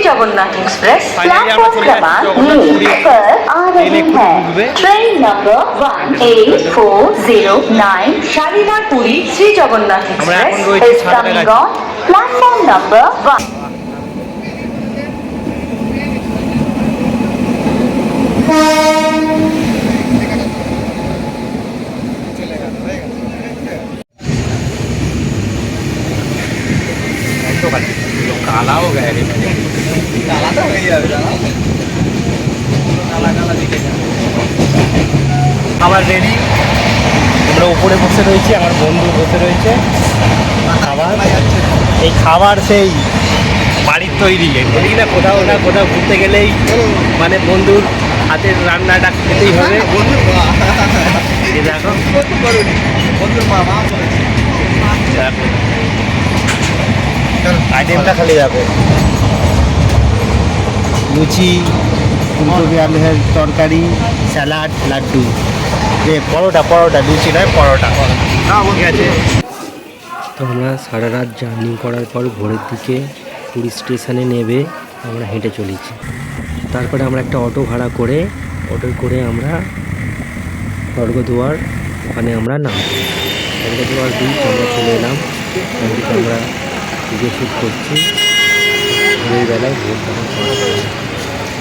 Jagannath express platform क्रमांक 1 पर आ रही है। Train number 18409 Shalimar Puri Shri Jagannath express is coming on platform number 1। काला हो गया रे, काला तो हो गया काला काला दिखे খাবার রেডি। আমরা উপরে বসে রয়েছি, আমার বন্ধু বসে রয়েছে। খাবার এই খাবার সেই বাড়ির তৈরি, বলি না কোথাও না কোথাও ঘুরতে গেলেই মানে বন্ধুর হাতের রান্নাটা খেতেই হবে। দেখো বন্ধুর মা দেখো আইটেমটা খালি দেখো, লুচি, ফুলকপি আলুর তরকারি, স্যালাড, লাড্ডু, পরোটা পরোটা লুচি নয় পরোটা। ঠিক আছে। তো আমরা সারা রাত জার্নি করার পর ভোরের দিকে পুরী স্টেশনে নেবে আমরা হেঁটে চলেছি। তারপরে আমরা একটা অটো ভাড়া করে আমরা স্বর্গদুয়ার ওখানে আমরা নামব। স্বর্গদুয়ার বিচ আমরা চলে এলাম। আমরা ভিডিও শ্যুট করছি। ভোরের বেলায় ভোর তখন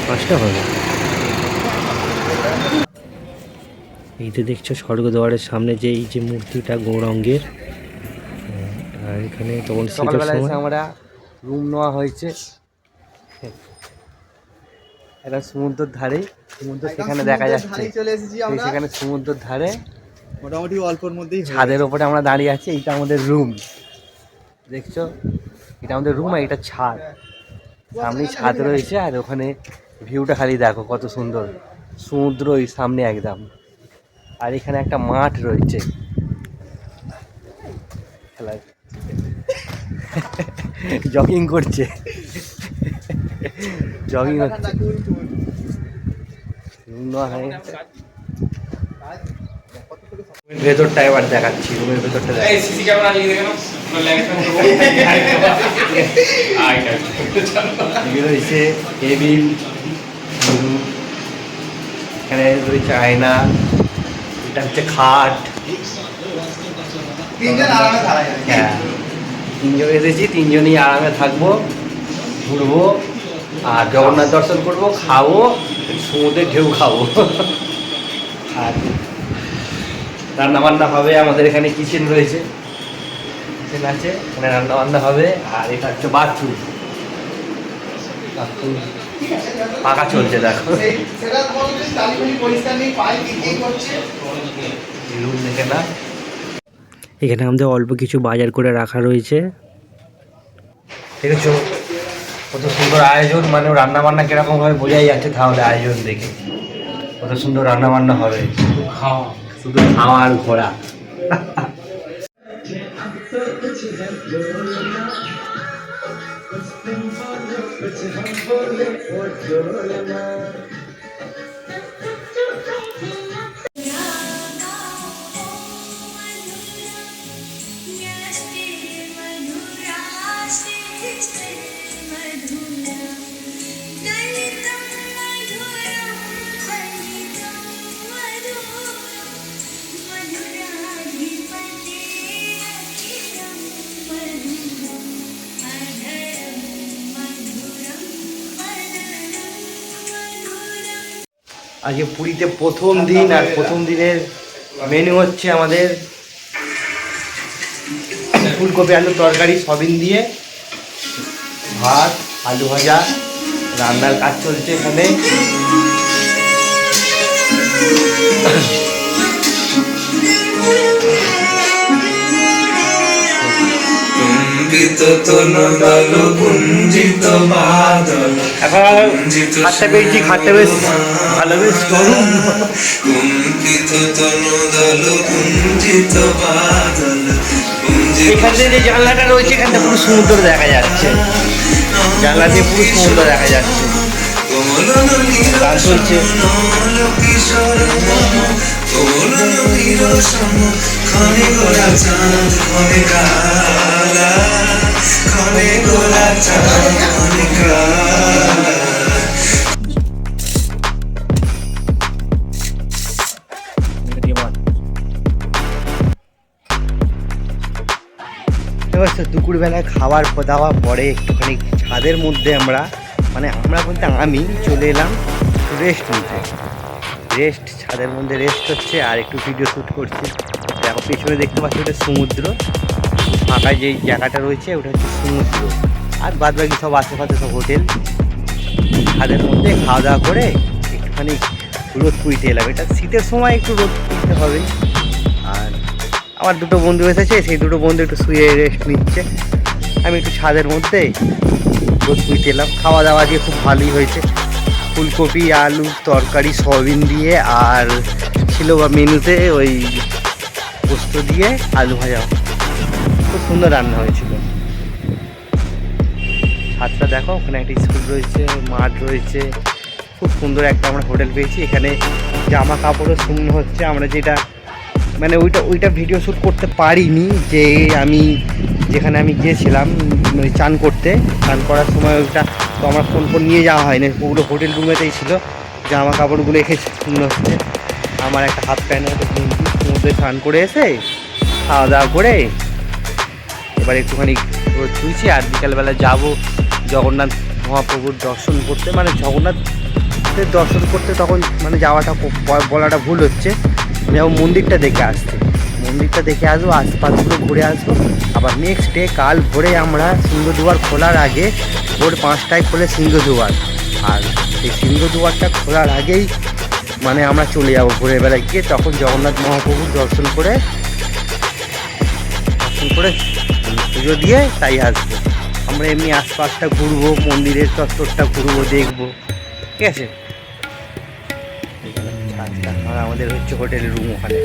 5টা হবে। এই যে দেখছো স্বর্গদ্বারের সামনে যে এই যে মূর্তিটা গৌরাঙ্গের, আর এখানে তখন সকালবেলা আমরা রুম নেওয়া হয়েছে এটা সমুদ্রের ধারে। সমুদ্র সেখানে দেখা যাচ্ছে, সেখানে সমুদ্রের ধারে মোটামুটি অল্পর মধ্যেই ছাদের ওপরে আমরা দাঁড়িয়ে আছি। এইটা আমাদের রুম, দেখছো এটা আমাদের রুম আর এটা ছাদ। সামনেই ছাদ রয়েছে আর ওখানে ভিউটা খালি দেখো কত সুন্দর, সমুদ্র ওই সামনে একদম। আর এখানে একটা মাঠ রয়েছে খেলার, জগিং করছে, জগিং হচ্ছে। ভেতরটা এবার দেখাচ্ছি, রুমের ভেতরটা রয়েছে টেবিল, এখানে রয়েছে আয়না, এটা হচ্ছে খাট। হ্যাঁ, তিনজন এসেছি, তিনজনই আরামে থাকবো, ঘুরবো আর জগন্নাথ দর্শন করবো, খাবো, সমুদ্রের ঢেউ খাবো। আর রান্নাবান্না হবে, আমাদের এখানে কিচেন রয়েছে, কিচেন আছে, এখানে রান্নাবান্না হবে। আর এটা হচ্ছে বাথরুম, পাকা চলছে দেখো। রুম দেখে না, এখানে আমাদের অল্প কিছু বাজার করে রাখা রয়েছে। ঠিক আছে, কত সুন্দর আয়োজন, মানে রান্নাবান্না কিরকম হবে বোঝাই যাচ্ছে তাহলে আয়োজন দেখে। কত সুন্দর রান্নাবান্না হবে, শুধু খাওয়া আর ঘোরা। আজকে পুরীতে প্রথম দিন, আর প্রথম দিনের মেনু হচ্ছে আমাদের ফুলকপি আলুর তরকারি, সবিন দিয়ে ভাত, আলু ভাজা, রান্নার কাজ চলছে এখানে। খাটতে পেয়েছি, খাটতে বেশ ভালো, বেশ এখান থেকে যে জানলাটা রয়েছে এখান থেকে পুরো সমুদ্র দেখা যাচ্ছে, জানলা দিয়ে পুরো সমুদ্র দেখা যাচ্ছে। গান চলছে। খানি গোরা চাঁদ ঘরে কালা এবার তো দুপুরবেলায় খাবার দাওয়া পরে একটুখানি ছাদের মধ্যে আমরা বলতে আমি চলে এলাম রেস্ট নিতে। ছাদের মধ্যে রেস্ট হচ্ছে আর একটু ভিডিও শ্যুট করছি। দেখো পেছনে দেখতে পাচ্ছি ওটা সমুদ্র, ফাঁকা যেই জায়গাটা রয়েছে ওটা হচ্ছে সমুদ্র, আর বাদ বাকি সব আশেপাশে সব হোটেল। ছাদের মধ্যে খাওয়া দাওয়া করে একটুখানি রোদ পুইতে এলাম। এটা শীতের সময় একটু রোদ পুইতে হবে। আর আমার দুটো বন্ধু এসেছে, সেই দুটো বন্ধু একটু শুয়ে রেস্ট নিচ্ছে, আমি একটু ছাদের মধ্যে রোদ পুইতে এলাম। খাওয়া দাওয়া দিয়ে খুব ভালোই হয়েছে, ফুলকপি আলু তরকারি সয়াবিন দিয়ে, আর ছিল বা মেনুতে ওই পোস্ত দিয়ে আলু ভাজা। খুব সুন্দর রান্না হয়েছিল। ছাদটা দেখো, ওখানে একটা স্কুল রয়েছে, মাঠ রয়েছে, খুব সুন্দর একটা আমরা হোটেল পেয়েছি। এখানে জামা কাপড়ও শুকনো হচ্ছে। আমরা যেটা ওইটা ভিডিও শ্যুট করতে পারিনি, যে আমি যেখানে আমি গিয়েছিলাম চান করার সময় ওইটা তো আমার ফোন নিয়ে যাওয়া হয়নি, ওগুলো হোটেল রুমেতেই ছিল। জামা কাপড়গুলো এসে শুকনো হচ্ছে। আমার একটা হাফ প্যান্ট একটা গেঞ্জি, সমুদ্রে স্নান করে এসে খাওয়া দাওয়া করে এবার একটুখানি রোদ ছুঁইছি। আর বিকালবেলা যাব জগন্নাথ মহাপ্রভুর দর্শন করতে, জগন্নাথের দর্শন করতে। তখন যাওয়াটা বলাটা ভুল হচ্ছে, যেমন মন্দিরটা দেখে আসবো, আশপাশগুলো ঘুরে আসবো। আবার নেক্সট ডে কাল ভোরে আমরা সিংহদুয়ার খোলার আগে ভোর 5টায় খোলে সিংহদুয়ার। আর সেই সিংহদুয়ারটা খোলার আগেই আমরা চলে যাবো ভোরের বেলায় গিয়ে, তখন জগন্নাথ মহাপ্রভুর দর্শন করে পুজো দিয়ে তাই আসবো। আমরা এমনি আশপাশটা ঘুরবো, মন্দিরের চত্বরটা ঘুরবো, দেখবো, ঠিক আছে। আর আমাদের হচ্ছে হোটেলের রুম ওখানে।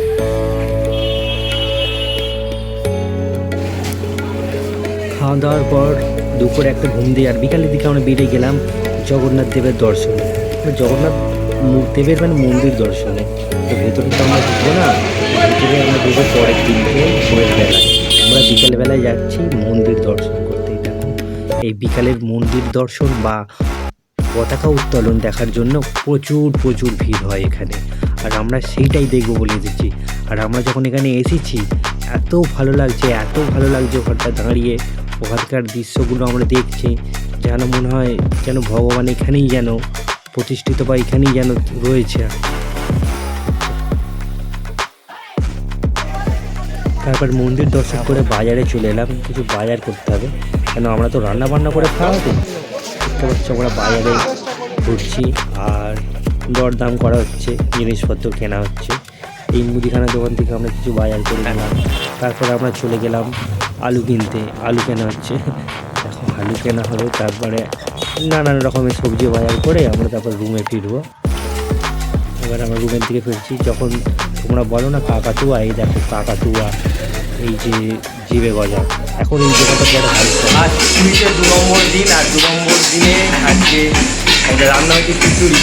খাওয়া দাওয়ার পর দুপুরে একটা ঘুম দিয়ে আর বিকালের দিকে আমরা বেরিয়ে গেলাম জগন্নাথ দেবের দর্শনে। জগন্নাথ দেবের মন্দির দর্শনে। তো ভেতরে তো আমরা ঢুকবো না, ভেতরে আমরা ঢুকবো পরের দিনকে ভোরের বেলায়। আমরা বিকালবেলায় যাচ্ছি মন্দির দর্শন করতে। দেখো এই বিকালের মন্দির দর্শন বা পতাকা উত্তোলন দেখার জন্য প্রচুর ভিড় হয় এখানে, আর আমরা সেইটাই দেখবো বলে এসেছি। আর আমরা যখন এখানে এসেছি এত ভালো লাগছে ওখানটা দাঁড়িয়ে, ওখানকার দৃশ্যগুলো আমরা দেখছি, যেন মনে হয় যেন ভগবান এখানেই যেন প্রতিষ্ঠিত বা এখানেই যেন রয়েছে। তারপর মন্দির দর্শন করে বাজারে চলে এলাম, কিছু বাজার করতে হবে, কেন আমরা তো রান্না বান্না করে খাওয়া হবে। দেখতে পাচ্ছি আমরা বাজারে ঘুরছি আর দরদাম করা হচ্ছে, জিনিসপত্র কেনা হচ্ছে। এই মুদিখানার দোকান থেকে আমরা কিছু বাজার করে নিলাম। তারপর আমরা চলে গেলাম আলু কিনতে, আলু কেনা হচ্ছে। এখন আলু কেনা হলো, তারপরে নানান রকমের সবজি বাজার করে আমরা তারপর রুমে ফিরবো। এবার আমরা রুমের দিকে ফিরছি, যখন তোমরা বলো না কাকাতুয়া, এই দেখো কাকাতুয়া, এই যে জিভে গজা। এখন এই জায়গাটা বড় ভালো। আজ পুরীতে 2 নম্বর দিন, আর 2 নম্বর দিনে আজকে আমাদের রান্না হচ্ছে খিচুড়ি।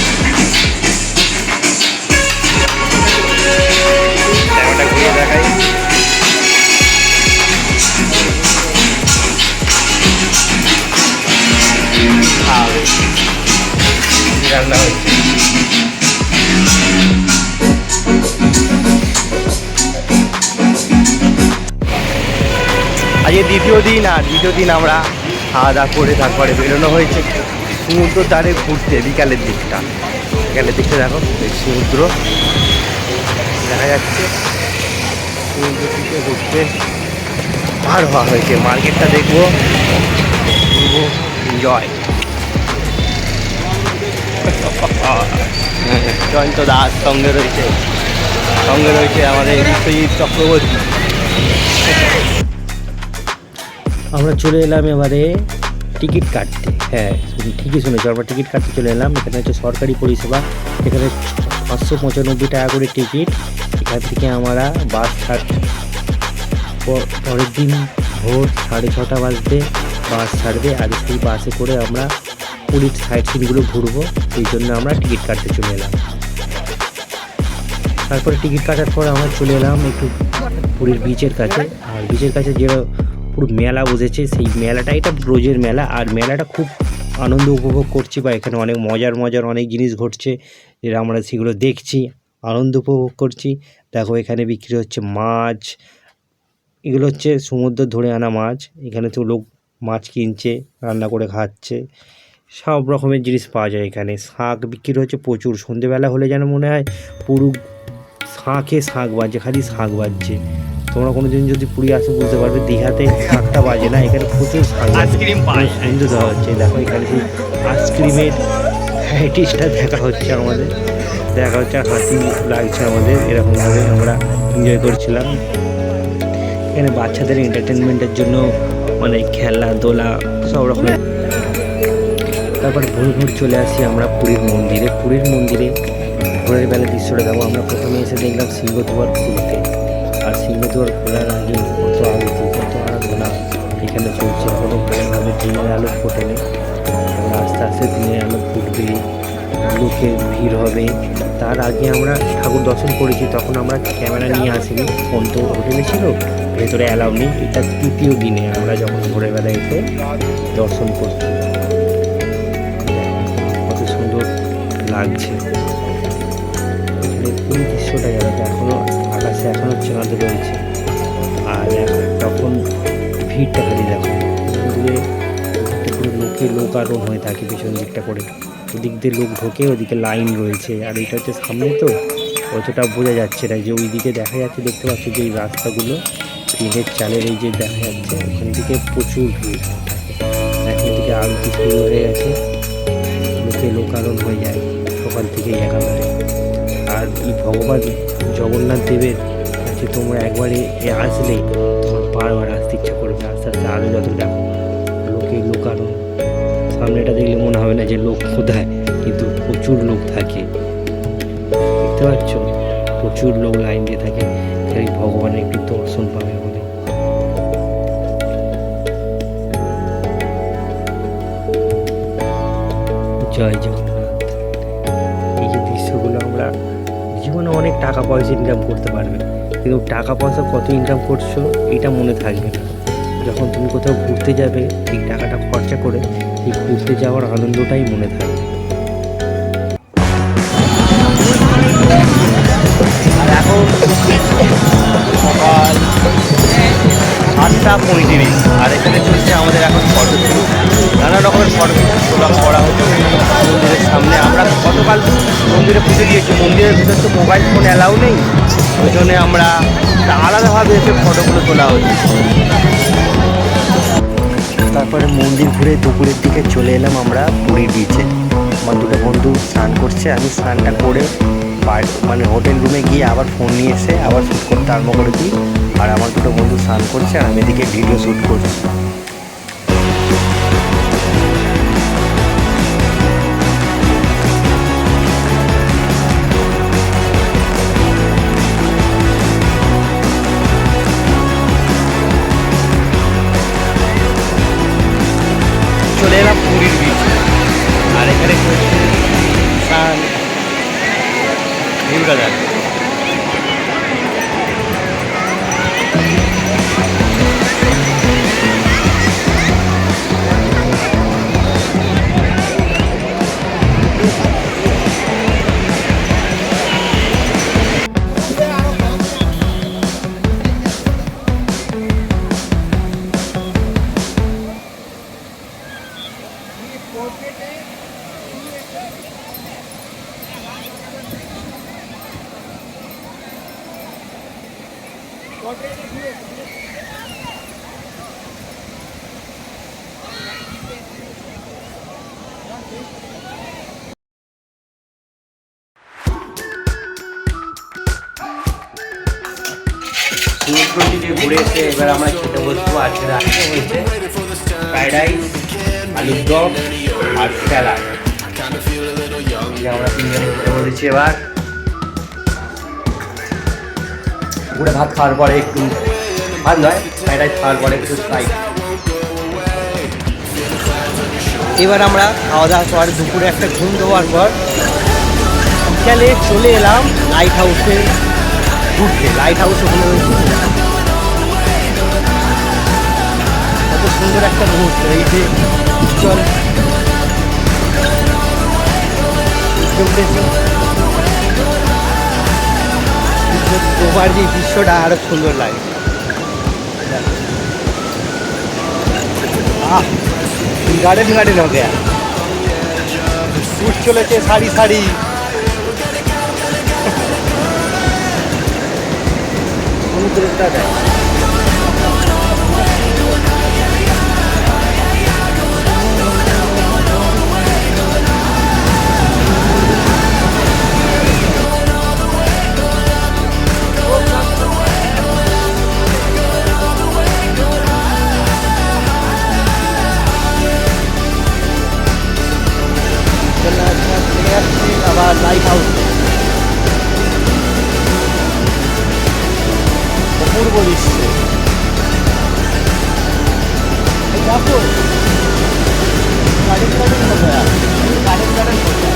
জায়গাটা ঘুরে দেখাই। রান্না হচ্ছে আজকে দ্বিতীয় দিন আমরা খাওয়া দাওয়া করে তারপরে বেরোনো হয়েছে সমুদ্র ধারে ঘুরতে। বিকালের দিকটা দেখো এই সমুদ্র দেখা যাচ্ছে, সমুদ্র দিকে ঘুরতে পার হওয়া হয়েছে। মার্কেটটা দেখবো, এনজয়। জয়ন্ত দাস সঙ্গে রয়েছে আমাদের বিশ্বজিৎ চক্রবর্তী। আমরা চলে এলাম এবারে টিকিট কাটতে। হ্যাঁ ঠিকই শুনেছি, আমরা টিকিট কাটতে চলে এলাম। এখানে হচ্ছে সরকারি পরিষেবা, এখানে 595 টাকা করে টিকিট। এখান থেকে আমরা বাস পরের দিন ভোর 6:30 বাজতে বাস ছাড়বে, আর সেই বাসে করে আমরা পুরীর সাইড সিনগুলো ঘুরবো। এই জন্য আমরা টিকিট কাটতে চলে এলাম। তারপরে টিকিট কাটার পর আমরা চলে এলাম একটু পুরীর বিচের কাছে। আর বিচের কাছে যে পুরো মেলা বসেছে, সেই মেলাটা এটা রোজের মেলা। আর মেলাটা খুব আনন্দ উপভোগ করছি, বা এখানে অনেক মজার অনেক জিনিস ঘটছে, যেটা আমরা সেগুলো দেখছি, আনন্দ উপভোগ করছি। দেখো এখানে বিক্রি হচ্ছে মাছ, এগুলো হচ্ছে সমুদ্র ধরে আনা মাছ। এখানে তো লোক মাছ কিনছে, রান্না করে খাচ্ছে, সব রকমের জিনিস পাওয়া যায় এখানে। শাঁখ বিক্রি হচ্ছে প্রচুর, সন্ধেবেলা হলে যেন মনে হয় পুরো শাঁখ বাজছে, খালি শাঁখ বাজছে। তোমরা কোনো দিন যদি পুরী আসো বুঝতে পারবে, দীঘাতে শাঁখটা বাজে না, এখানে প্রচুর শাঁখ আইসক্রিম সন্ধে দেওয়া হচ্ছে। দেখো এখানে সেই আইসক্রিমের ভ্যারাইটিসটা দেখা হচ্ছে আমাদের, দেখা হচ্ছে, হাসি লাগছে আমাদের। এরকমভাবে আমরা এনজয় করছিলাম। এখানে বাচ্চাদের এন্টারটেনমেন্টের জন্য মানে খেলনা দোলা সব রকমের। তারপর ভোর চলে আসি আমরা পুরীর মন্দিরে। ভোরের বেলা দৃশ্যটা দেখো। আমরা প্রথমে এসে দেখলাম সিংহদুয়ার খুলতে, আর সিংহদুয়ার খোলার আগে কত আরতি, কত আরাধনা এখানে চলছে। এখনও ভালোভাবে দিনের আলো ফোটেনি, আস্তে আস্তে দিনের আলো ফুটবে, লোকের ভিড় হবে। তার আগে আমরা ঠাকুর দর্শন করেছি, তখন আমরা ক্যামেরা নিয়ে আসিনি, ফোন তো হোটেলে ছিল, ভেতরে অ্যালাউ নেই। এটা তৃতীয় দিনে আমরা যখন ভোরবেলা এসে দর্শন করছি, কত সুন্দর লাগছে। এই দৃশ্যটা যারা এখনও আকাশে এখনও চাঁদ রয়েছে, আর তখন ভিড়টা খালি দেখো। মন্দিরে পুরো লোক আরোহণ হয়ে থাকে পিছন দিকটা করে, ওদিক দিয়ে লোক ঢোকে, ওদিকে লাইন রয়েছে। আর এটা হচ্ছে সামনে তো অতটা বোঝা যাচ্ছে না, যে ওই দিকে দেখা যাচ্ছে, দেখতে পাচ্ছি যে এই রাস্তাগুলো ট্রেনের চালের এই যে দেখা যাচ্ছে, ওখান থেকে প্রচুর ভিড় থাকে। এখন থেকে আরতি শুরু হয়ে গেছে, লোকারণ হয়ে যায় সকাল থেকেই একেবারে। আর এই ভগবান জগন্নাথ দেবের কাছে তোমরা একবারে আসলে তোমার বারবার আসতে ইচ্ছা করবে। আস্তে আস্তে আরও যত দেখো লোকারণ, সামনেটা দেখলে মনে হবে না যে লোক কোথায়, কিন্তু প্রচুর লোক থাকে, দেখতে পাচ্ছ, প্রচুর লোক লাইন দিয়ে থাকে, খালি ভগবানের একটু দর্শন পাবে বলে। জয় জগন্নাথ। এই যে দৃশ্যগুলো আমরা জীবনে অনেক টাকা পয়সা ইনকাম করতে পারবে, কিন্তু টাকা পয়সা কত ইনকাম করছো এটা মনে থাকবে না। যখন তুমি কোথাও ঘুরতে যাবে, এই টাকাটা খরচা করে এই ঘুরতে যাওয়ার আনন্দটাই মনে থাকবে। আর এখন সকাল 8:35, আর এখানে চলছে আমাদের এখন ফটোশ্যুট। নানা রকমের ফটোশ্যুট করা হচ্ছে মন্দিরের সামনে। আমরা গতকাল মন্দিরে পুজো দিয়েছি, মন্দিরের ভিতর তো মোবাইল ফোন অ্যালাউ নেই, ওই জন্যে আমরা আলাদাভাবে এসে ফটোগুলো তোলা হচ্ছে। তারপরে মন্দির ঘুরে দুপুরের দিকে চলে এলাম আমরা পুরীর বিচে। আমার দুটো বন্ধু স্নান করছে, আমি স্নানটা করে মানে হোটেল রুমে গিয়ে আবার ফোন নিয়ে এসে আবার শ্যুট করতে আরম্ভ করে দিই। আর আমার দুটো বন্ধু স্নান করছে, আর আমি এদিকে ভিডিও শ্যুট করছি। চলে এলাম পুরীর বিচ, আর এখানে স্নান ভিউটা সমুদ্র দিকে ঘুরে এসে এবার আমরা খেতে বসবো। আজকে রাত্রে হয়েছে ফ্রাইড রাইস, আলুর দম আর স্যালাড। আমরা তিনজনে খেতে বসেছি। এবার দুপুরে ভাত খাওয়ার পরে একটু, ভাত নয় ফ্রাইড রাইস খাওয়ার পরে একটু স্প্রাইট। এবার আমরা খাওয়া দাওয়ার পর দুপুরে একটা ঘুম দেওয়ার পর বিকালে চলে এলাম লাইট হাউসে ঘুরতে। লাইট হাউস ওখানে সুন্দর একটা মুহূর্ত। এই যে চল তোমার যে দৃশ্যটা আরো সুন্দর লাগে। গার্ডেন গার্ডেন हो गया, ফুট চলেছে সারি সারি। সমুদ্রটা দেয় আবার লাইট হাউস অপূর্ব দৃশ্য। দেখো গার্ডেন গার্ডেন हो गया, गार्डन गार्डन हो गया,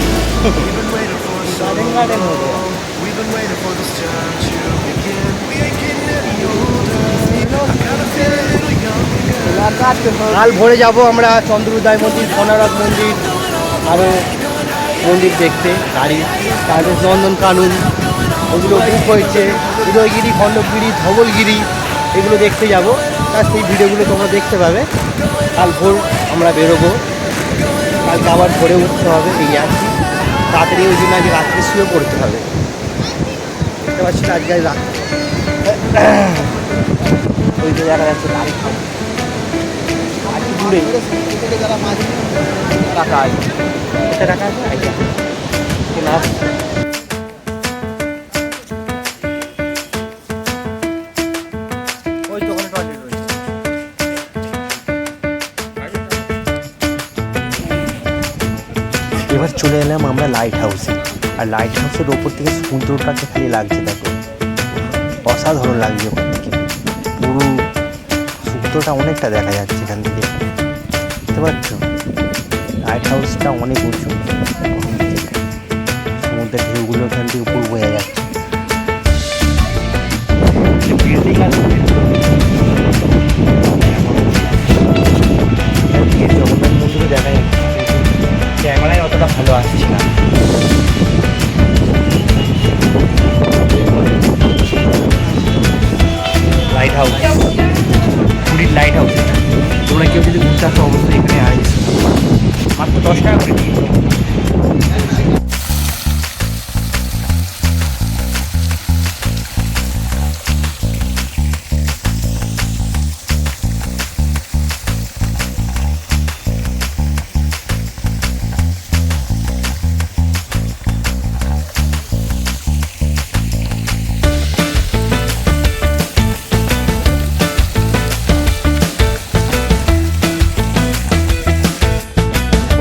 गार्डन गार्डन हो गया। We've been waiting for this time to begin. We ain't getting any older. I gotta feel a little younger. কাল ভোরে যাব আমরা চন্দ্রোদয় মন্দির, কোনারক মন্দির, আরও মন্দির দেখতে। গাড়ি তাদের নন্দনকানন ওগুলো বুক হয়েছে, উদয়গিরি, খণ্ডগিরি, ধবলগিরি এগুলো দেখতে যাব। তার সেই ভিডিওগুলো তোমরা দেখতে পাবে। কাল ভোর আমরা বেরোবো, কালকে আবার ভোরে উঠতে হবে। এই আর কি, তাড়াতাড়ি ওই জন্য আজ রাত্রে শুয়ে পড়তে হবে। বুঝতে পারছি না, আজকে রাত ওই যে দেখা যাচ্ছে গাড়ি আজ দূরে টাকা আছে, কত টাকা আছে না। ওই দোকানে টয়লেট রয়েছে। এবার চলে এলাম আমরা লাইট হাউসে। আর লাইট হাউসের ওপর থেকে সমুদ্রটাকে খালি লাগছে, দেখো অসাধারণ লাগছে ওখান থেকে। পুরো সমুদ্রটা অনেকটা দেখা যাচ্ছে এখান থেকে, বুঝতে পারছো? লাইট হাউসটা অনেক উঁচু, সমুদ্রের ঢেউগুলো এখান থেকে উপর বয়ে যাচ্ছে। বিল্ডিং আছে জগন্নাথ মন্দিরে দেখা যাচ্ছে, ক্যামেরায় অতটা ভালো আসছে না। লাইট হাউস, পুরীর লাইট হাউস এটা। তোমরা কেউ যদি ঘুরতে আসো অবশ্যই এখানে আসবে, মাত্র 10 টাকা করে টিকিট।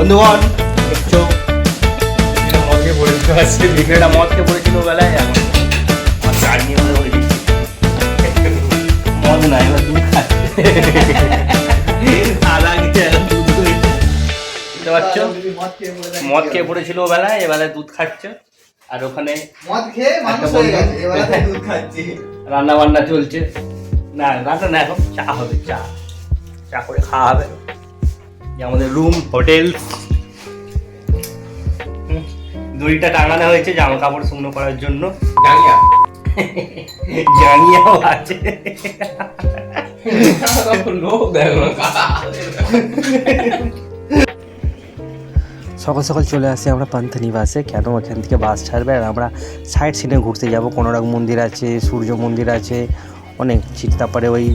বন্ধুগণ দেখছো মদকে পড়েছিল, আজকে বিকেলটা মদকে পড়েছিল বেলায়। এখন আমার চার নিয়ে হয়ে গেছে, মদ না এবার দুধ খাচ্ছে। বুঝতে পারছো, মদ খেয়ে পড়েছিল বেলায়, এবেলায় দুধ খাচ্ছে। আর ওখানে মদ খেয়ে মানুষ হয়ে গেছে, এবারে দুধ খাচ্ছি। রান্না বান্না চলছে। না রান্না না, এখন চা হবে, চা চা করে খাওয়া হবে। আমাদের রুম হোটেল, দড়িটা টাঙানো হয়েছে জামা কাপড় শুকনো করার জন্য। জাঙ্গিয়াও আছে। সকাল সকাল চলে আসি আমরা পান্থনিবাসে। কেন এখান থেকে বাস ছাড়বে, আর আমরা সাইড সিনে ঘুরতে যাব। কোনারক মন্দির আছে, সূর্য মন্দির আছে, অনেক তারপরে ওই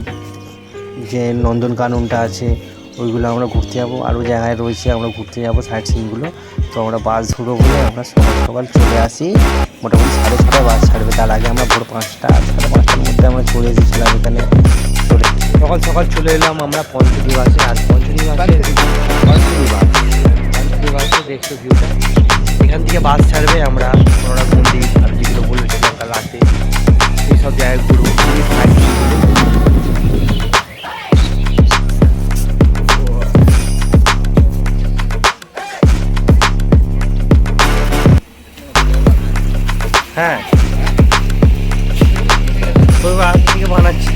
যে নন্দনকাননটা আছে, ওইগুলো আমরা ঘুরতে যাবো। আরও জায়গায় রয়েছে, আমরা ঘুরতে যাবো সাইড সিনগুলো। তো আমরা বাস ধরবো বলে আমরা সকাল সকাল চলে আসি। মোটামুটি 6:30 বাস ছাড়বে, তার আগে আমরা ভোর 5টা 5:30টার মধ্যে আমরা চলে এসেছিলাম এখানে। সকাল সকাল চলে এলাম আমরা পঞ্চনিবাসে। আর পঞ্চনিবাসে দেখছো ভিউটা, এখান থেকে বাস ছাড়বে। আমরা কোনারক মন্দির আর যেগুলো বলেছিলাম কাল রাতে, এইসব জায়গায় ঘুরবো। হ্যাঁ আগে থেকে বানাচ্ছি।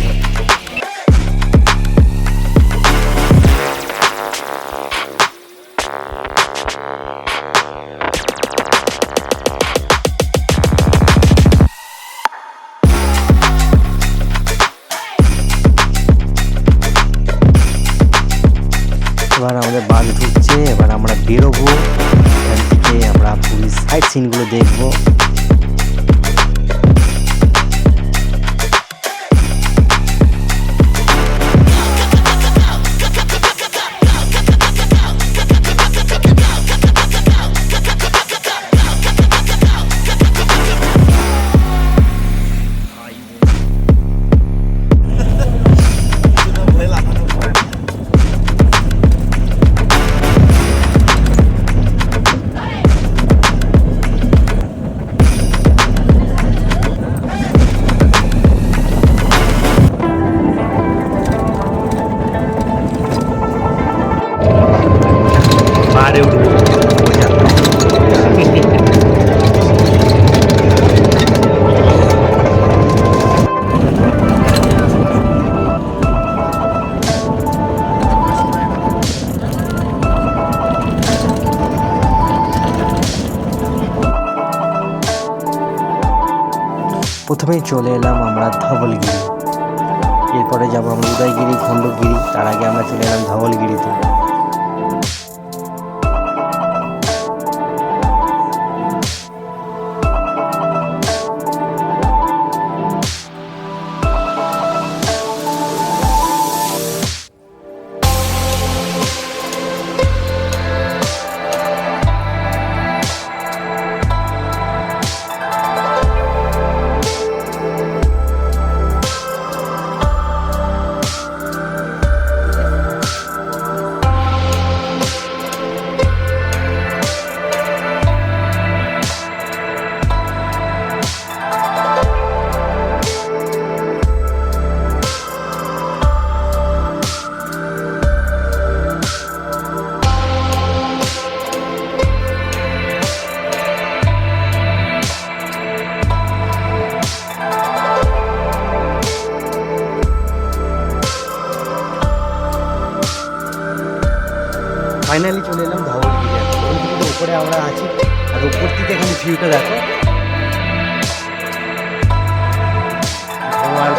এবার আমাদের বাস ঢুকছে, এবার আমরা বেরোবো, এখান থেকে আমরা পুরীর সাইড সিনগুলো দেখবো। পাহাড়ে উঠবো মজা। প্রথমেই চলে এলাম আমরা ধবলগিরি, এরপরে যাবো আমরা উদয়গিরি, খণ্ডগিরি, তার আগে আমরা চলে এলাম ধবলগিরিতে। ফাইনালি চলে এলাম ধবলগিরি। ধবলগিরির উপরে আমরা আছি, আর উপর থেকে এখানে ভিউটা দেখো। ধোঁয়ার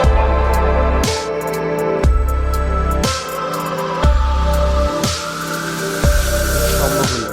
স্তম্ভগুলো।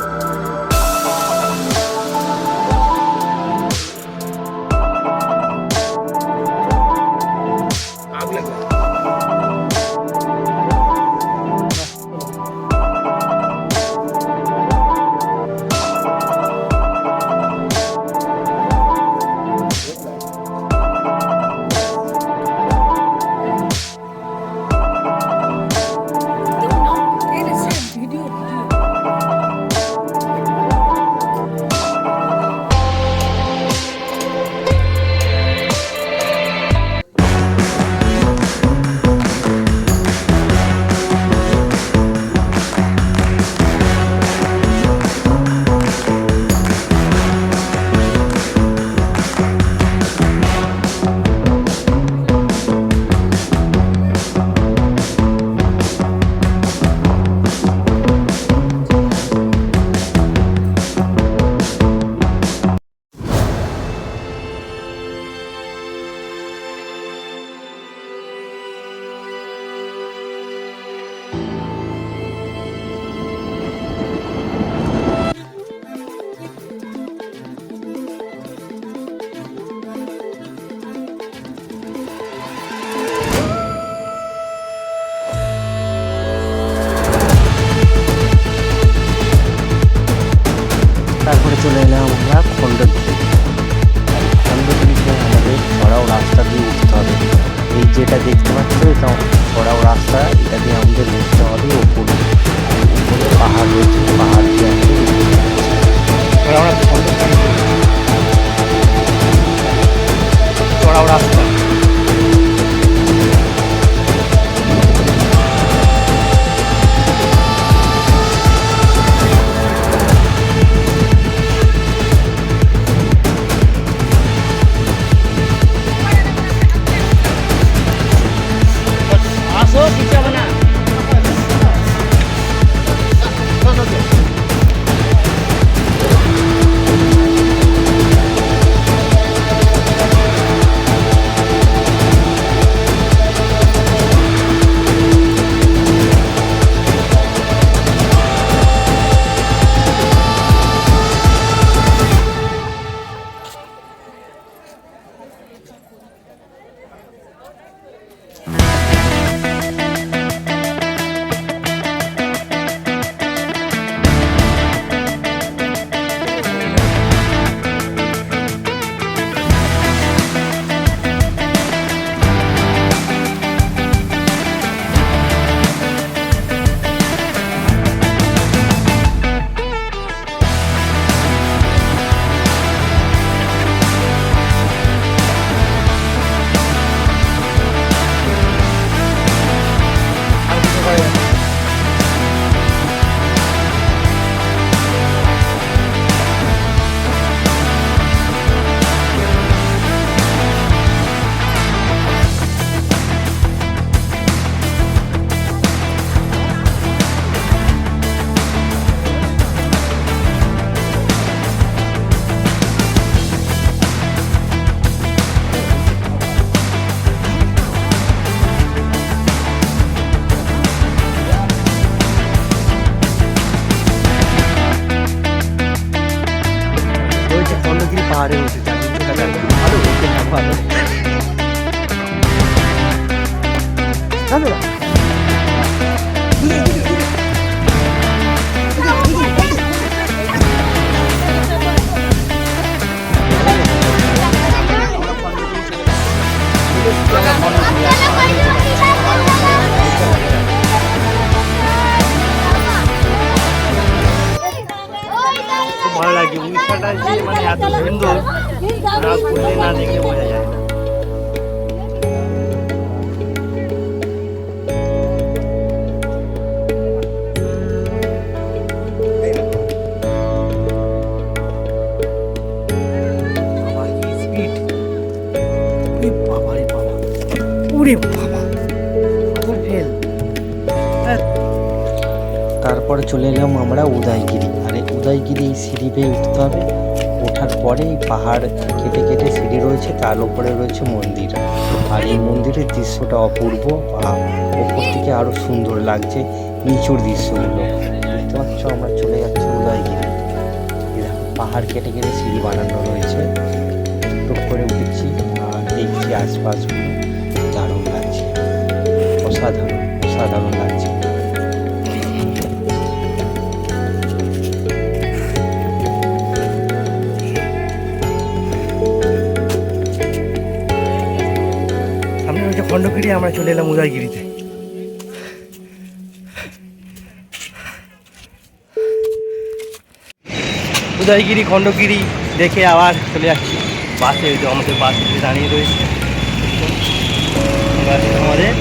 তারপরে চলে এলাম আমরা খণ্ডগিরি। খণ্ডগিরিতে আমাদের ছড়াও রাস্তা দিয়ে উঠতে হবে। এই যেটা দেখতে পাচ্ছ এটা ছড়াও রাস্তা, এটা দিয়ে আমাদের উঠতে হবে উপরে। উপরে পাহাড় রয়েছে, পাহাড় দিয়ে আমরা ছড়াও রাস্তা। পাহাড়ে উঠেছি, ভালো ভালো। খুব ভালো লাগে উড়িষ্যাটা যে মানে এত সুন্দর, না ঘুরলে না দেখলে বোঝা যায় না। তারপরে চলে এলাম আমরা উদয়গিরি। আর এই উদয়গিরি এই সিঁড়ি বেয়ে উঠতে হবে। ওঠার পরে এই পাহাড় কেটে কেটে সিঁড়ি রয়েছে, তার উপরে রয়েছে মন্দির। আর এই মন্দিরের দৃশ্যটা অপূর্ব, ওপর থেকে আরও সুন্দর লাগছে নিচুর দৃশ্যগুলো। দেখতে পাচ্ছ আমরা চলে যাচ্ছি উদয়গিরি। পাহাড় কেটে কেটে সিঁড়ি বানানো রয়েছে, টুক করে উঠেছি আর দেখছি আশপাশগুলো। দারুণ লাগছে, অসাধারণ অসাধারণ লাগছে। সামনে হচ্ছে খণ্ডগিরি, আমরা চলে এলাম উদয়গিরিতে। উদয়গিরি খণ্ডগিরি দেখে আবার চলে যাচ্ছি বাসে। ওই যে আমাদের বাস দাঁড়িয়ে রয়েছে। আমাদের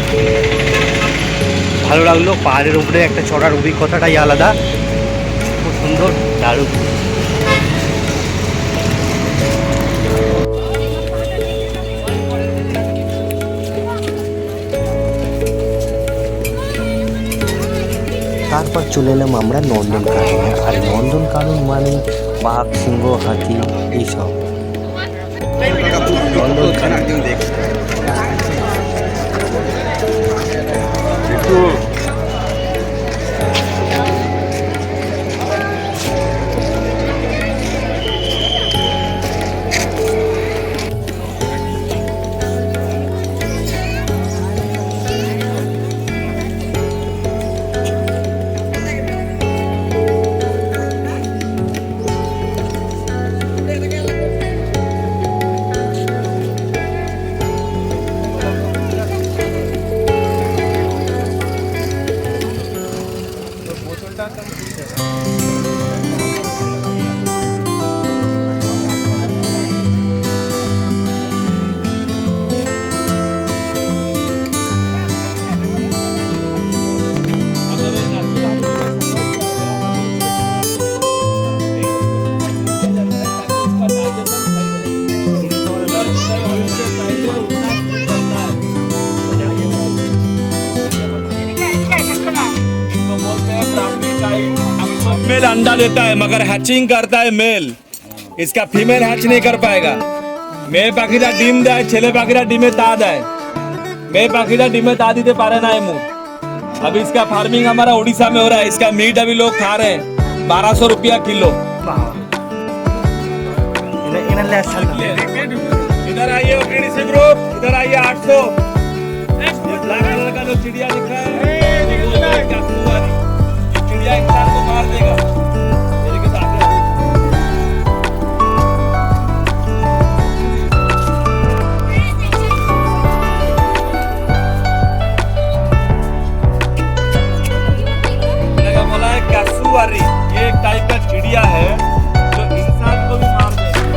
ভালো লাগলো, পাহাড়ের উপরে একটা চড়ার অভিজ্ঞতাটাই আলাদা, খুব সুন্দর, দারুণ। তারপর চলে এলাম আমরা নন্দনকাননে। আর নন্দনকানন মানে বাঘ, সিংহ, হাতি এইসব। मेल अंडा देता है मगर हैचिंग करता है मेल, इसका फीमेल हैच नहीं कर पाएगा। মেয়ে পাখিরা ডিম দেয়, ছেলে পাখিরা ডিমে তা দেয়। মেয়ে पाखिरा डिमे ता दीते पारे ना है मुंह। अभी इसका फार्मिंग हमारा उड़ीसा में हो रहा है। इसका मीट अभी लोग खा रहे हैं 1200 रुपया किलो। इधर आइए ओकेडीसी ग्रुप, इधर आइए 800। ब्लैक कलर का जो चिड़िया दिख रहा है, चिड़िया इंसान को मार देगा। ये एक टाइप का चिड़िया है जो इंसान को भी मार देगा।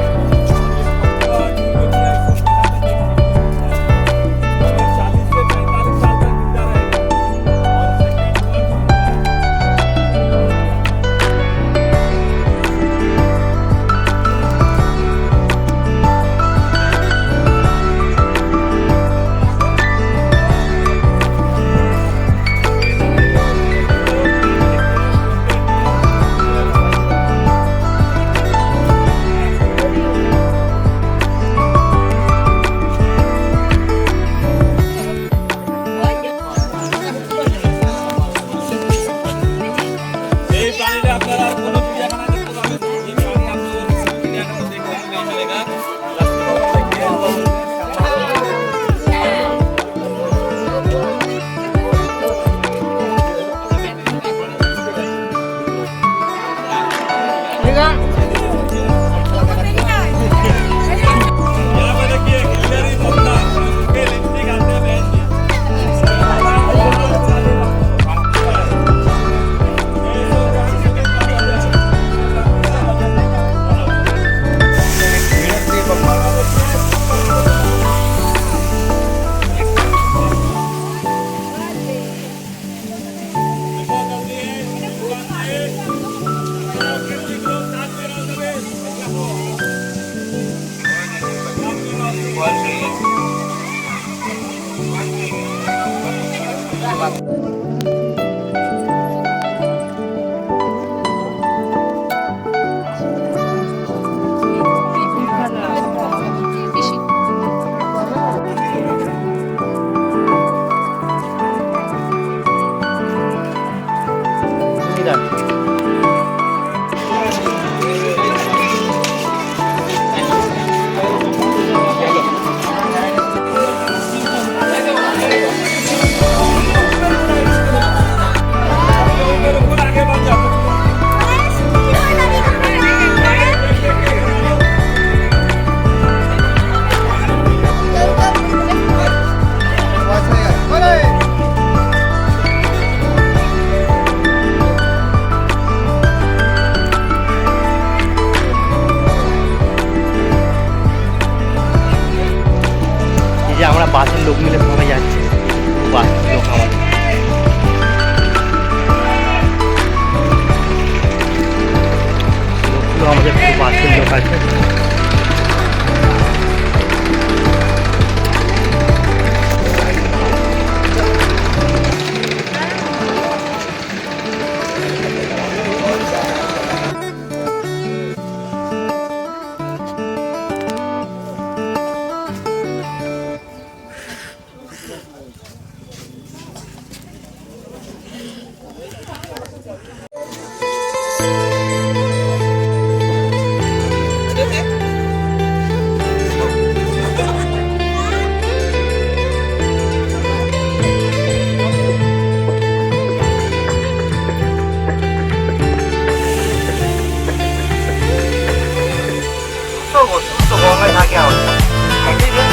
40 से 45 साल तक जिंदा रहेगा। এই যে আমরা বাসের লোক মিলে সবাই যাচ্ছি, বাসের লোক আমাদের। লোকগুলো আমাদের খুব বাসের লোক আছে। গঙ্গায় থাকে গঙ্গায় থাকে।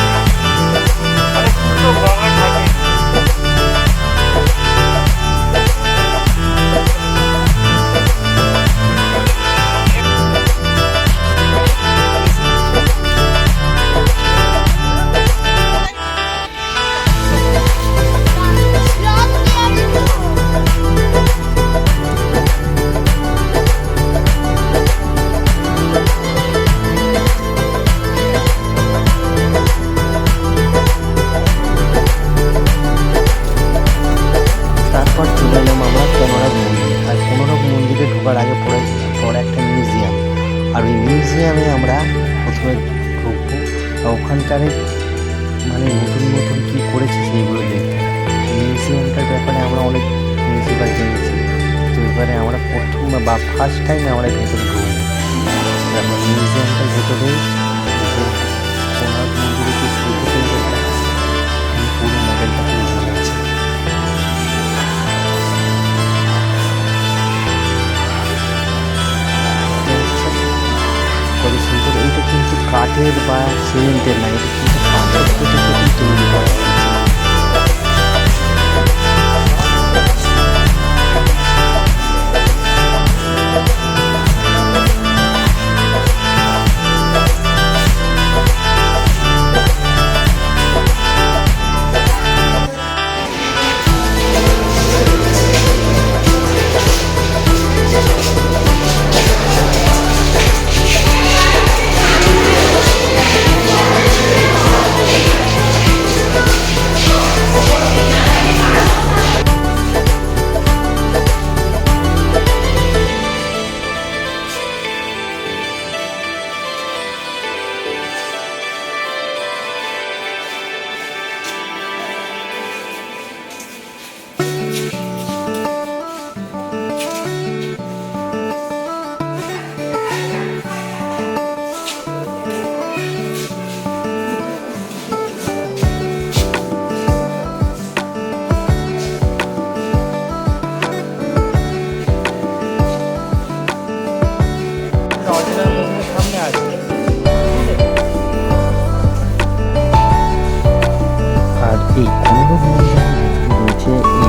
ঢোকার আগে পরে একটা মিউজিয়াম, আর ওই মিউজিয়ামে আমরা প্রথমে ঢুকবো, ওখানকার মানে নতুন নতুন কী করেছে সেইগুলো দেখবো। মিউজিয়ামটার ব্যাপারে আমরা অনেক মিউজিয়াম জেনেছি, তো এবারে আমরা প্রথম বা ফার্স্ট টাইমে আমরা ভেতরে ঢুকবো। তারপর মিউজিয়ামটার ভেতরে কোনার মন্দিরে যে স্মৃতিকেন্দ্রটা পুরো মডেলটা খুব ভালো আছে। তবে সুন্দর, এইটা কিন্তু কাঠের বা সিমেন্টের না, এটা কিন্তু পাথর কেটে কেটে তৈরি করা হয়েছে।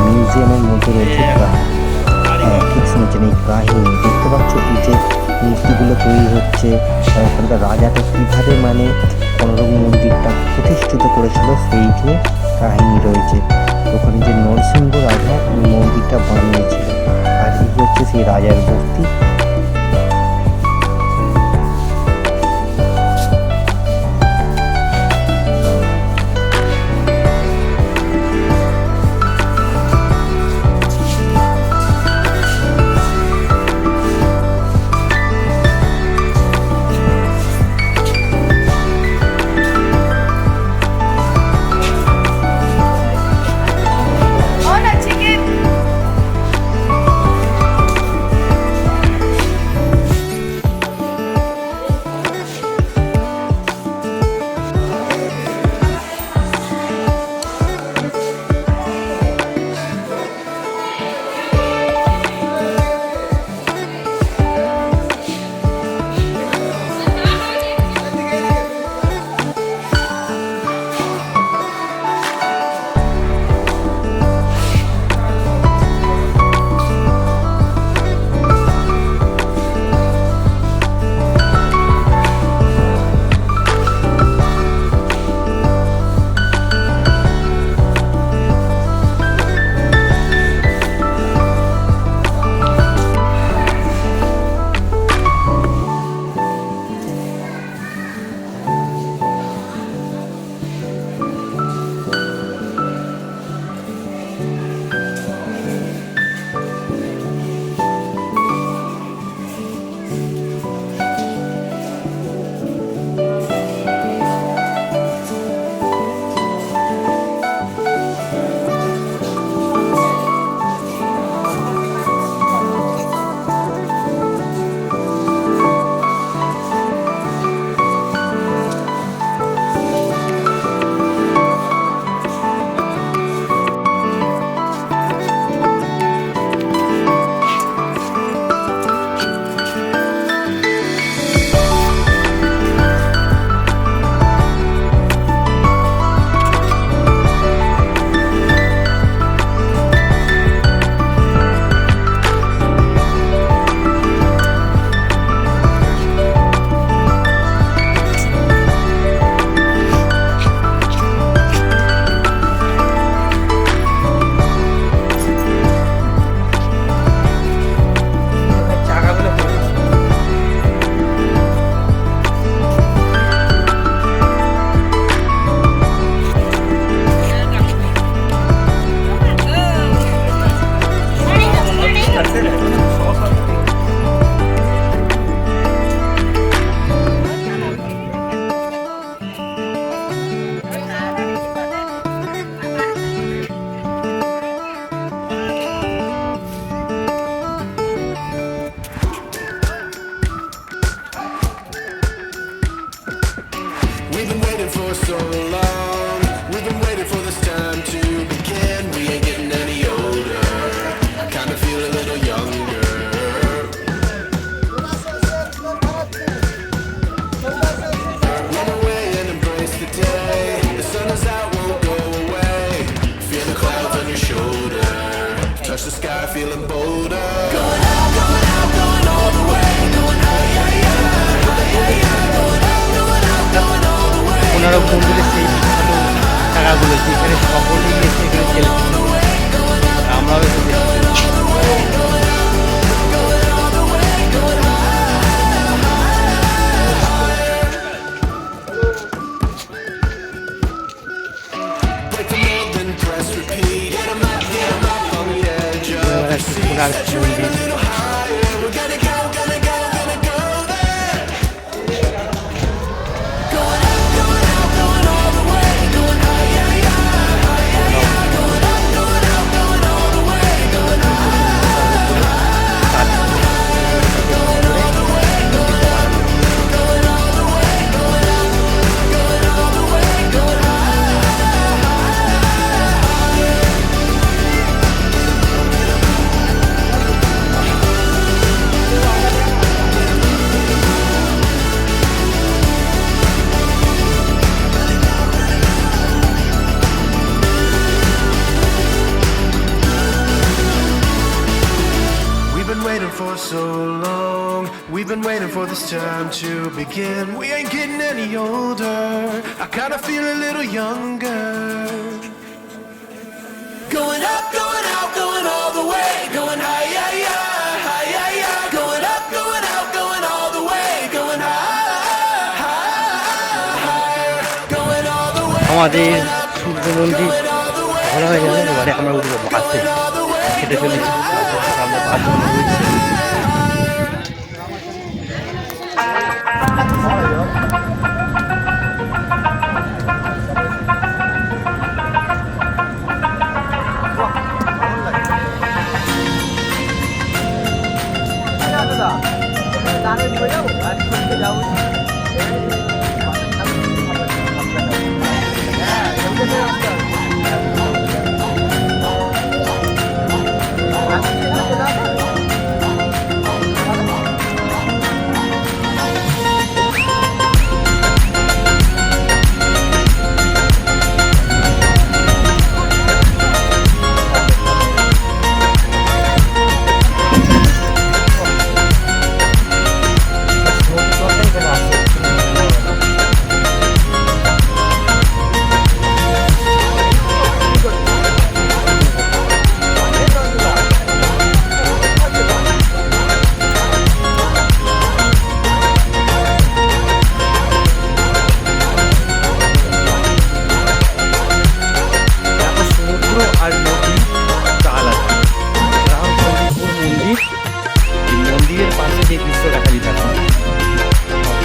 মিউজিয়ামের মধ্যে রয়েছে ঠিক শুনেছেন এই কাহিনী। দেখতে পাচ্ছ এই যে মূর্তিগুলো তৈরি হচ্ছে, ওখানকার রাজাটা কীভাবে মানে কোনরকম মন্দিরটা প্রতিষ্ঠিত করেছিল সেই যে কাহিনী রয়েছে। ওখানে যে নরসিংহ রাজা এই মন্দিরটা বানিয়েছিল, আর এই হচ্ছে সেই রাজার মূর্তি। মন্দিরের সেই বিখ্যাত জায়গাগুলো যেখানে সকলেই এসে এখানে সেলফি আমরাও এসে দেখি। For so long, we've been waiting for this time to begin. We ain't getting any older. I kinda feel a little younger. Going up, going out, going all the way. Going higher, yeah, higher, yeah. Going up, going out, going all the way. Going higher, higher, going all the way. আমাদের সূর্য মন্দির ভালো হয়ে গেল। এবারে আমরা উঠবো বাসে, হেঁটে চলেছি। আমরা বাস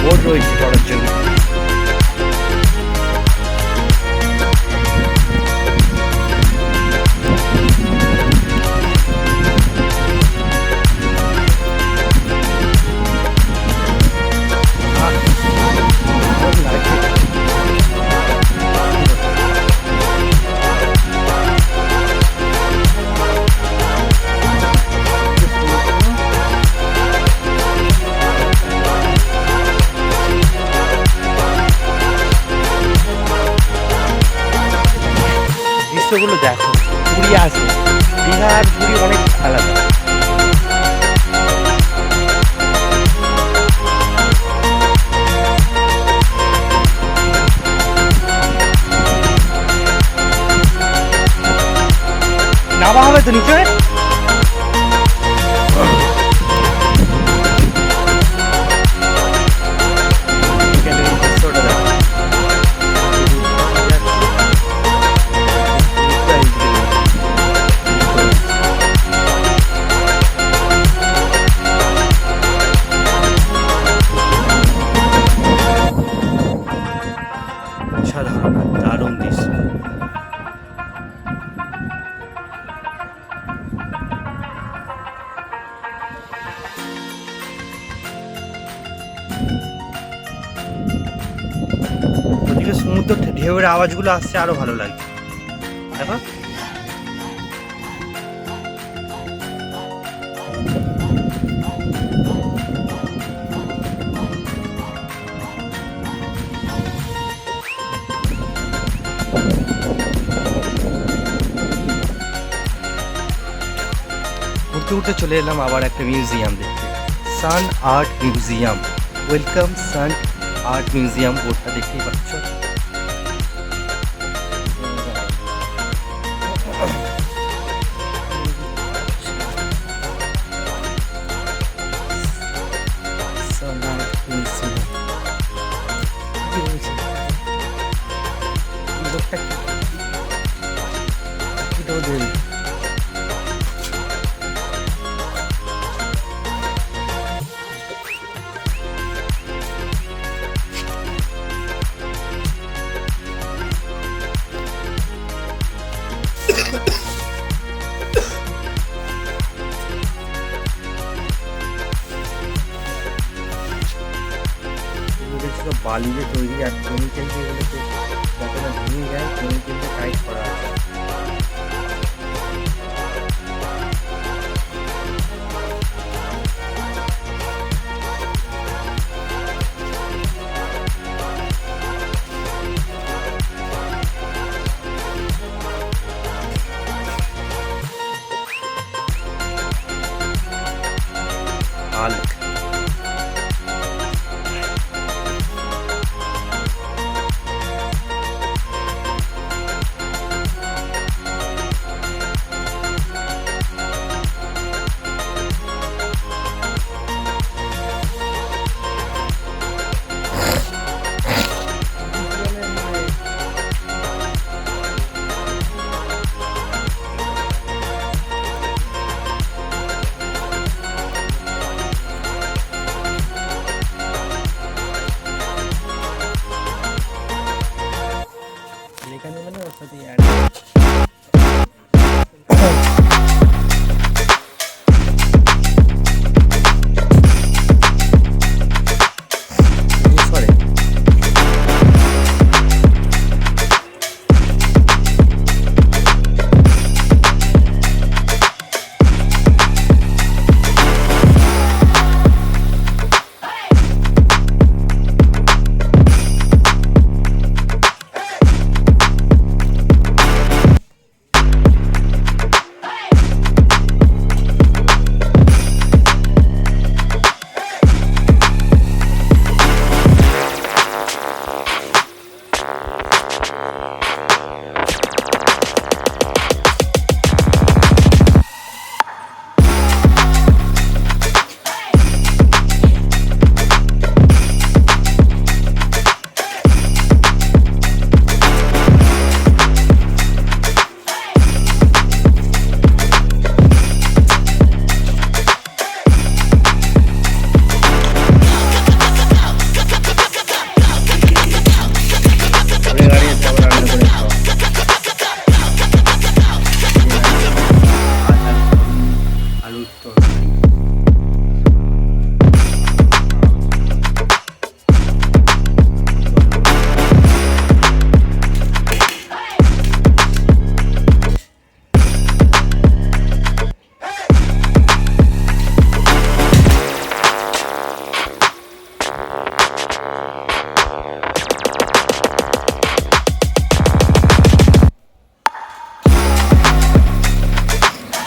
বোর্ড রয়েছে করার জন্য। দৃশ্যগুলো দেখো, পুরী আসো, দীঘা আর পুরী অনেক আলাদা। নামা হবে তো নিচে। দারুণ দৃশ্য। ওদিকে সমুদ্র ঢেউয়ের আওয়াজগুলো আসছে, আরো ভালো লাগছে। দেখো ঘুরতে ঘুরতে চলে এলাম আবার একটা মিউজিয়াম দেখতে, সান আর্ট মিউজিয়াম। ওয়েলকাম সান আর্ট মিউজিয়াম, বোর্ডটা দেখতেই পাচ্ছ। বালি দিয়ে তৈরি আর কেমিক্যাল যেগুলোতে যাতে না ভেঙে যায় কেমিক্যালটা টাইট করা আছে। হাল্ক এখানে মানে ওর সাথে অ্যাড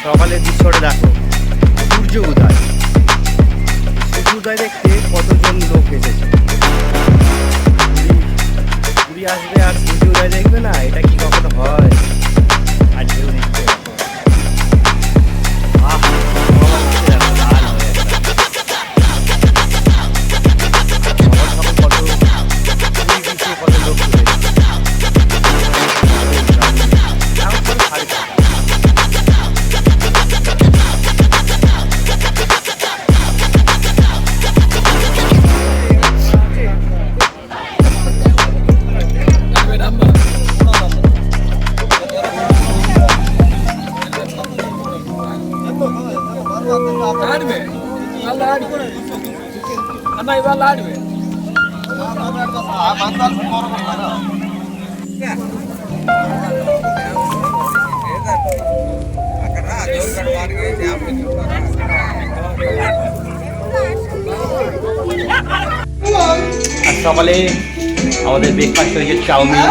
সকালের দৃশ্যটা দেখো, সূর্য উদয়। সূর্য উদয় দেখতে কতজন লোক এসেছে। পুরী আসবে আর সূর্য উদয় দেখবে না, এটা কি কখনো হয়? আর ঢেউ দেখতে দেখো, আহ লাল হয়ে গেছে। কত কত লোক সকালে আমাদের ব্রেকফাস্ট হয়েছে চাউমিন,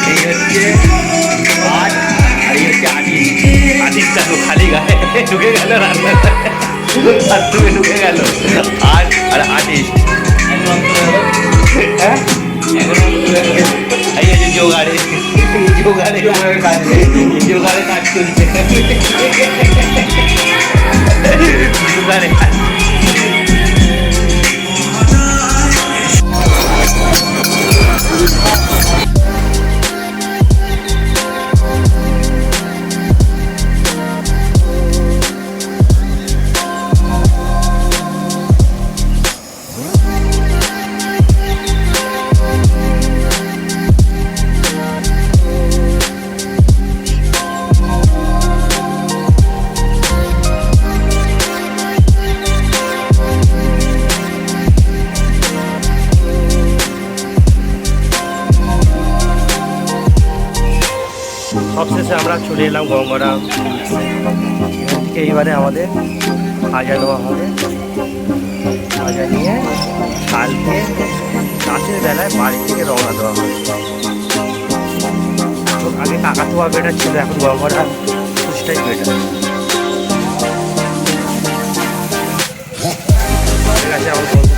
এই হচ্ছে ভাত আর এই হচ্ছে আদিস দেখো খালি গায়ে ঢুকে গেল রান্না বাথরুমে ঢুকে গেল। আর আদিস এই যে জোগাড়ে কাজ চলছে, জোগাড়ে কাজ। সবশেষে আমরা চলে এলাম গঙ্গারাম। এখান থেকে এইবারে আমাদের খাজা নেওয়া হবে। খাজা নিয়ে কালকে রাতের বেলায় বাড়ি থেকে রওনা দেওয়া হবে। তো আগে কাকাতুয়া বেটার ছিল, এখন গঙ্গারাম সুস্টাই বেটার। ঠিক আছে আমার বন্ধু।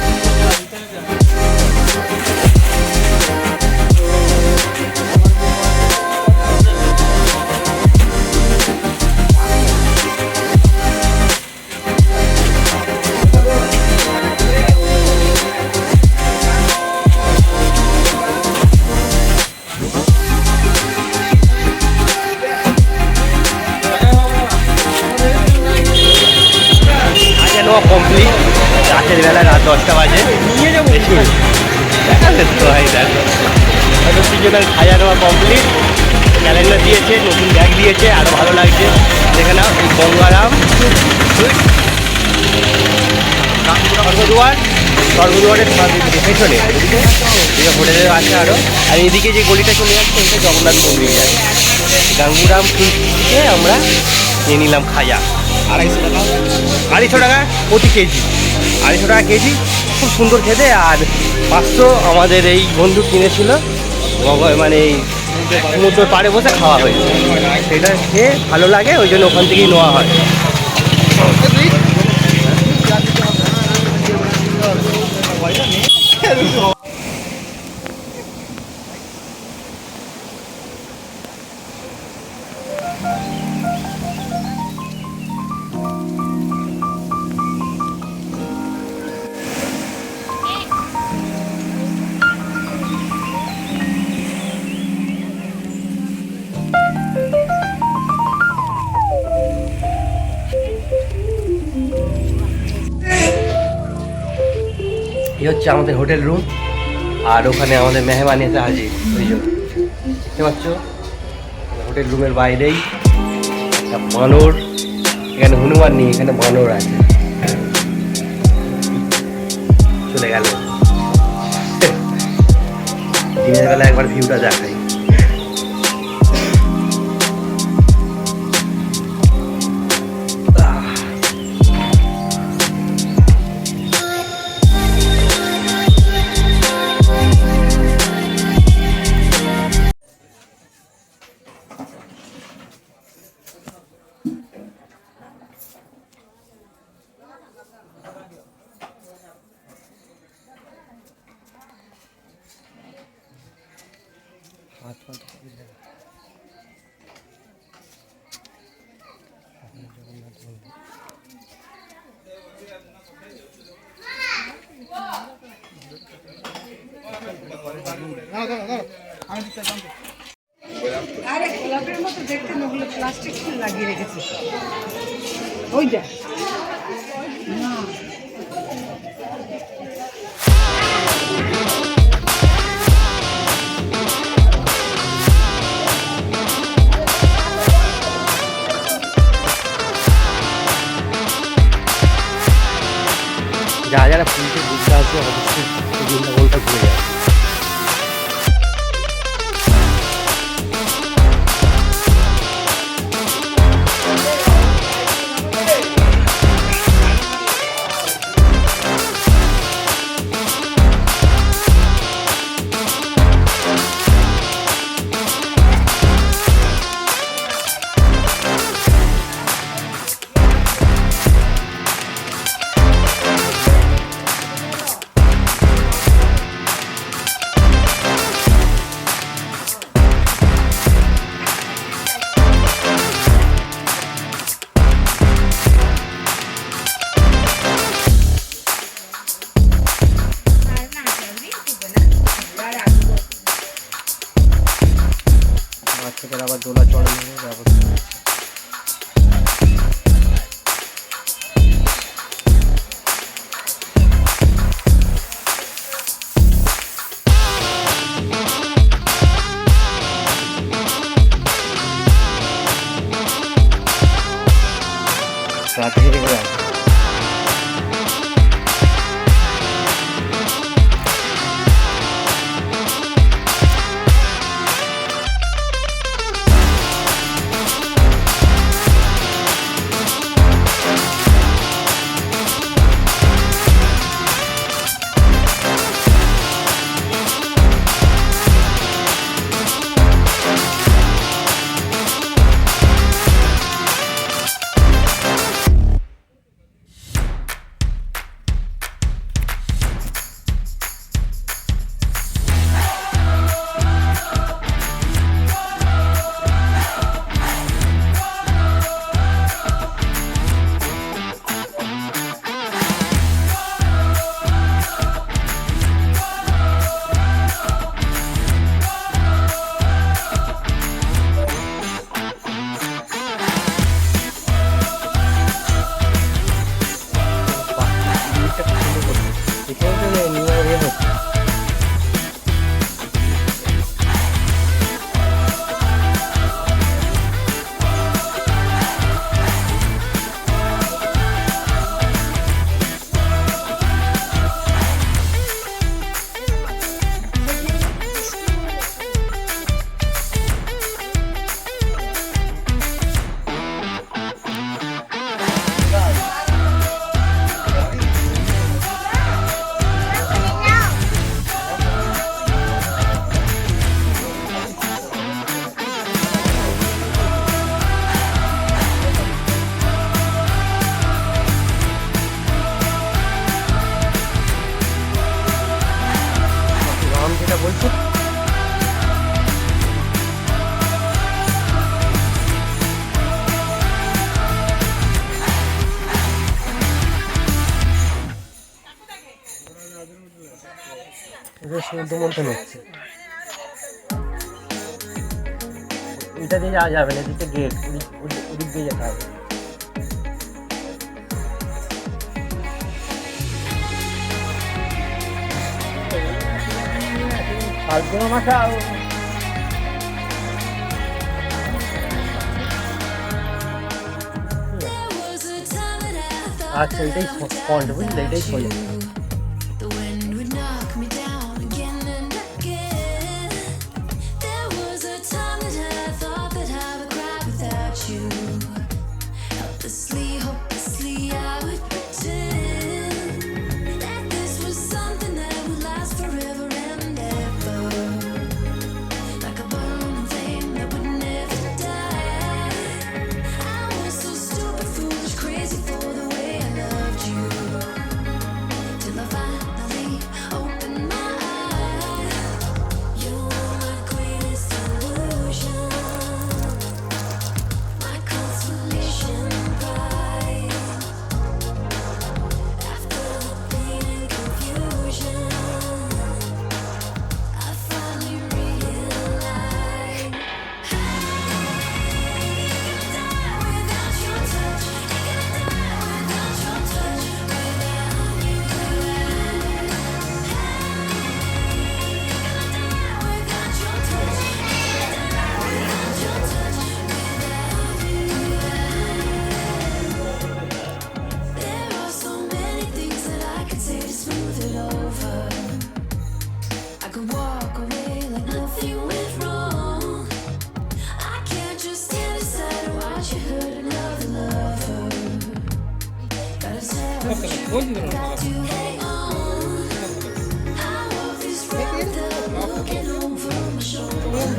কমপ্লিট রাতের বেলা, রাত 10টা বাজে। নিয়ে যাবো তিনজনের খাজা নেওয়া কমপ্লিট। ক্যালেন্ডার দিয়েছে, নতুন ব্যাগ দিয়েছে, আরও ভালো লাগছে। দেখে নাও এই গঙ্গারাম স্বর্গদুয়ারের পেছনে এদিকে হোটেলের আছে আরও। আর এদিকে যে গলিটা চলে যাচ্ছে এটা জগন্নাথ মন্দির যায়। গাঙ্গুরাম থেকে আমরা নিয়ে নিলাম খাজা 250 টাকা প্রতি কেজি, 250 টাকা কেজি। খুব সুন্দর খেতে। আর 500 আমাদের এই বন্ধু কিনেছিল, মানে এই সমুদ্রের পাড়ে বসে খাওয়া হয়েছে। সেটা খেয়ে ভালো লাগে, ওই জন্য ওখান থেকেই নেওয়া হয়। এই হচ্ছে আমাদের হোটেল রুম। আর ওখানে আমাদের মেহমান এসে হাজির। ওই জন্য দেখতে পাচ্ছ হোটেল রুমের বাইরেই একটা বানর। এখানে হনুমান নেই, এখানে বানর আছে। চলে গেল। দিনের বেলা একবার ভিউটা দেখাই। আরে গোলাপের মতো দেখতে না, ওগুলো প্লাস্টিক লাগিয়ে রেখেছে। ওইটা না যারা যারা পুরীতে ঘুরতে আসবে অবশ্যই বৃন্দাবনটা ঘুরে যাবে। বাচ্চাদের আবার দোলা চড়ানোর ব্যবস্থা আছে। রাতে করে আছে। বলছো? সমুদ্র মন্থন হচ্ছে। এটা দিয়ে যাওয়া যাবে না, এদিকে গেট, ওদিক দিয়ে যেতে হবে। আচ্ছা, এটাই পয়েন্ট, বুঝলে, এটাই সোজা। The wind would knock me down again and again. There was a time that I thought that I would cry without you. Helplessly, hopelessly, I would pretend that this was something that would last forever and ever. Like a burning flame that would never die. I was so stupid, foolish, crazy for the way I loved you. Till I finally opened my eyes. You were my greatest illusion, my consolation prize. After the pain and confusion, I finally realized without your touch, without your touch, without you. There are so many things that I could say to smooth it over. I could walk away like nothing went wrong. I can't just stand aside and watch you hurt another lover. Gotta tell the truth, got to hang on. I walk this road without looking over my shoulder.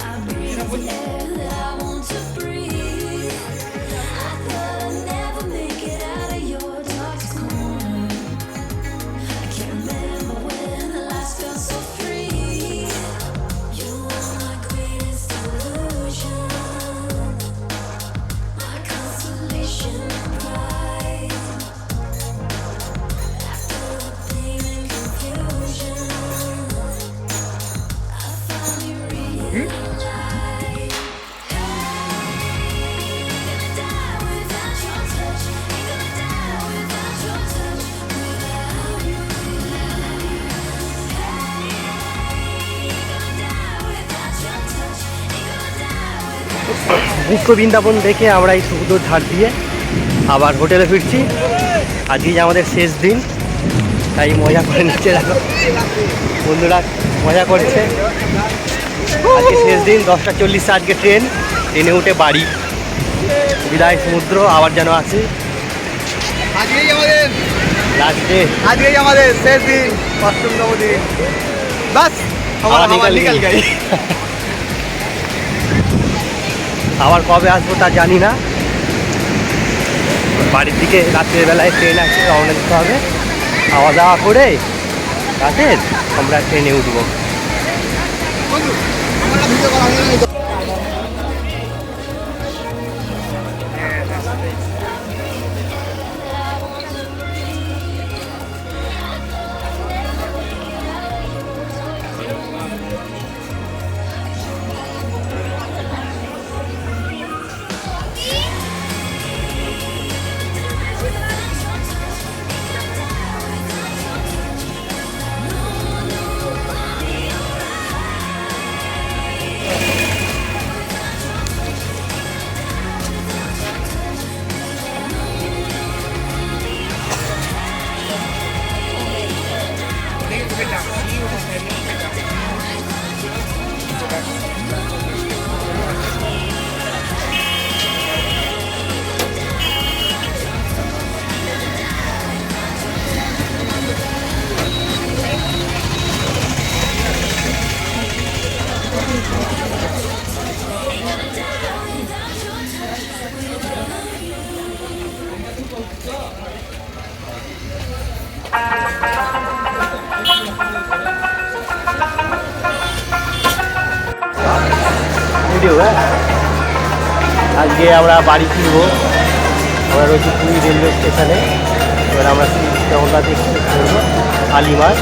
I breathe the air that I want to breathe. I thought I'd never make it out of your darkest corner. I can't remember when I last felt so free. You were my greatest illusion, my consolation prize. After the pain and confusion, I finally realized. Gonna die without your touch. Ain't gonna die without your touch. Without you. Gonna die without your touch. Ain't gonna die without. বুক্ষ Vrindavan দেখে আমরা এই সমুদ্র ধার দিয়ে আবার হোটেলে ফিরছি। আজকে যে আমাদের শেষ দিন, তাই মজা করে নিচ্ছে, দেখো বন্ধুরা মজা করছে। আজকে শেষ দিন, 10:40 আজকে ট্রেনে উঠে বাড়ি। বিদায় সমুদ্র, আবার যেন আসি। আজকেই আমাদের শেষ দিন, 5তম দিন। বাস নিকাল গেই। আবার কবে আসবো তা জানি না। বাড়ির দিকে রাত্রের বেলায় ট্রেন আছে, রওনা দিতে হবে। খাওয়া দাওয়া করে রাতের আমরা ট্রেনে উঠবো। ইউ। হ্যাঁ, আজকে আমরা বাড়ি ফিরবো। আমরা রয়েছি পুরী রেলওয়ে স্টেশনে। এবার আমরা জগন্নাথ এক্সপ্রেস করবো আলিমার।